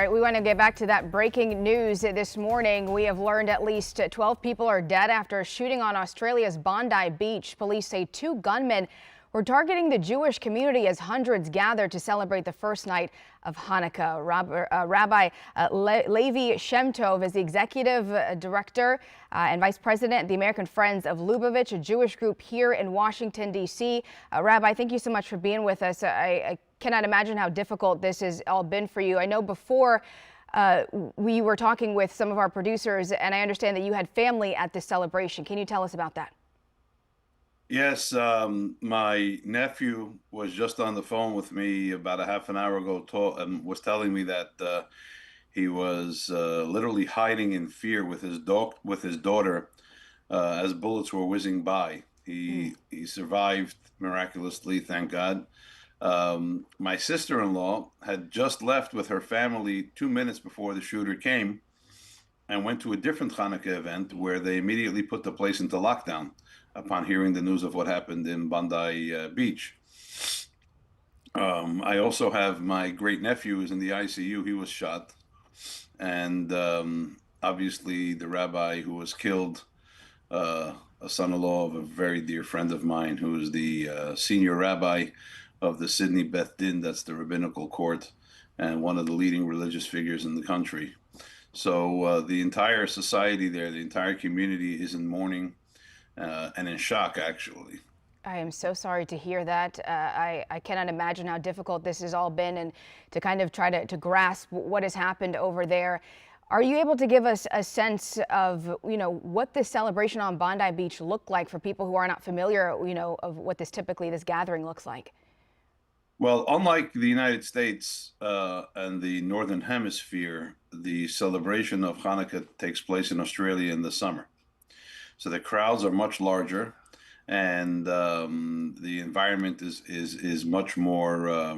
All right, we want to get back to that breaking news this morning. We have learned at least 12 people are dead after a shooting on Australia's Bondi Beach. Police say 2 gunmen were targeting the Jewish community as hundreds gathered to celebrate the first night of Hanukkah. Rabbi Levi Shemtov is the executive director and vice president of the American Friends of Lubavitch, a Jewish group here in Washington, D.C. Rabbi, thank you so much for being with us. I cannot imagine how difficult this has all been for you. I know before we were talking with some of our producers, and I understand that you had family at this celebration. Can you tell us about that? Yes, my nephew was just on the phone with me about a half an hour ago, and was telling me that he was literally hiding in fear with his daughter as bullets were whizzing by. He survived miraculously, thank God. My sister-in-law had just left with her family 2 minutes before the shooter came and went to a different Hanukkah event where they immediately put the place into lockdown upon hearing the news of what happened in Bondi Beach. I also have my great nephew who's in the ICU. He was shot. And obviously the rabbi who was killed, a son-in-law of a very dear friend of mine, who is the senior rabbi of the Sydney Beth Din, that's the rabbinical court, and one of the leading religious figures in the country. So the entire society there, the entire community is in mourning and in shock, actually. I am so sorry to hear that. I cannot imagine how difficult this has all been, and to kind of try to grasp what has happened over there. Are you able to give us a sense of, what this celebration on Bondi Beach looked like for people who are not familiar, of what this gathering looks like? Well, unlike the United States and the Northern Hemisphere, the celebration of Hanukkah takes place in Australia in the summer. So the crowds are much larger, and the environment is much more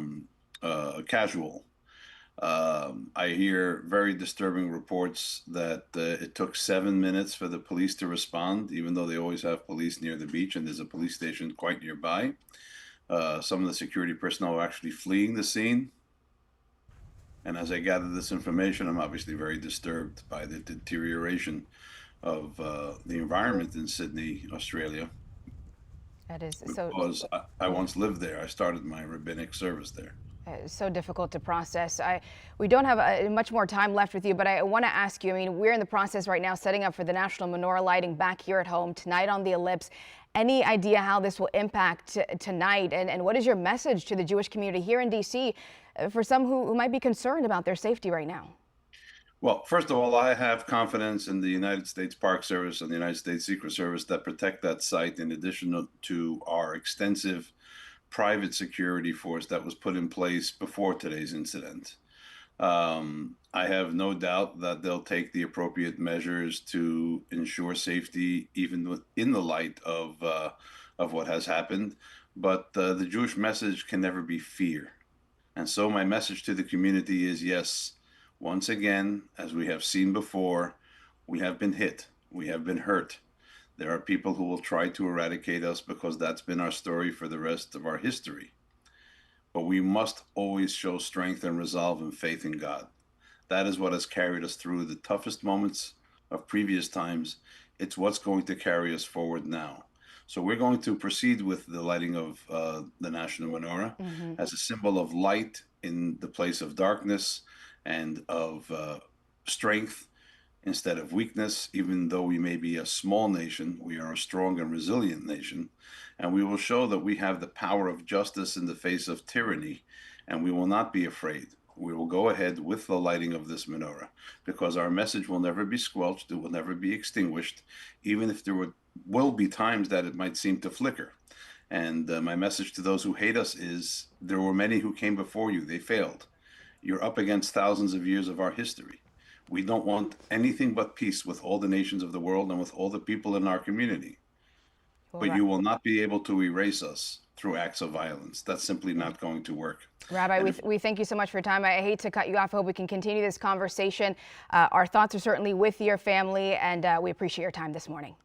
casual. I hear very disturbing reports that it took 7 minutes for the police to respond, even though they always have police near the beach, and there's a police station quite nearby. Some of the security personnel are actually fleeing the scene. And as I gather this information, I'm obviously very disturbed by the deterioration of the environment in Sydney, Australia. That is so. Because I once lived there. I started my rabbinic service there. So difficult to process. We don't have much more time left with you, but I want to ask you, we're in the process right now setting up for the National Menorah lighting back here at home tonight on the Ellipse. Any idea how this will impact tonight? And what is your message to the Jewish community here in D.C. For some who might be concerned about their safety right now? Well, first of all, I have confidence in the United States Park Service and the United States Secret Service that protect that site, in addition to our extensive private security force that was put in place before today's incident. I have no doubt that they'll take the appropriate measures to ensure safety, even within the light of what has happened. But the Jewish message can never be fear. And so my message to the community is, yes, once again, as we have seen before, we have been hit, we have been hurt. There are people who will try to eradicate us because that's been our story for the rest of our history. But we must always show strength and resolve and faith in God. That is what has carried us through the toughest moments of previous times. It's what's going to carry us forward now. So we're going to proceed with the lighting of the National Menorah as a symbol of light in the place of darkness, and of strength instead of weakness. Even though we may be a small nation, we are a strong and resilient nation, and we will show that we have the power of justice in the face of tyranny, and we will not be afraid. We will go ahead with the lighting of this menorah, because our message will never be squelched, it will never be extinguished, even if there will be times that it might seem to flicker. And my message to those who hate us is, there were many who came before you, they failed. You're up against thousands of years of our history. We don't want anything but peace with all the nations of the world and with all the people in our community. But you will not be able to erase us through acts of violence. That's simply not going to work. Rabbi, we thank you so much for your time. I hate to cut you off. I hope we can continue this conversation. Our thoughts are certainly with your family, and we appreciate your time this morning.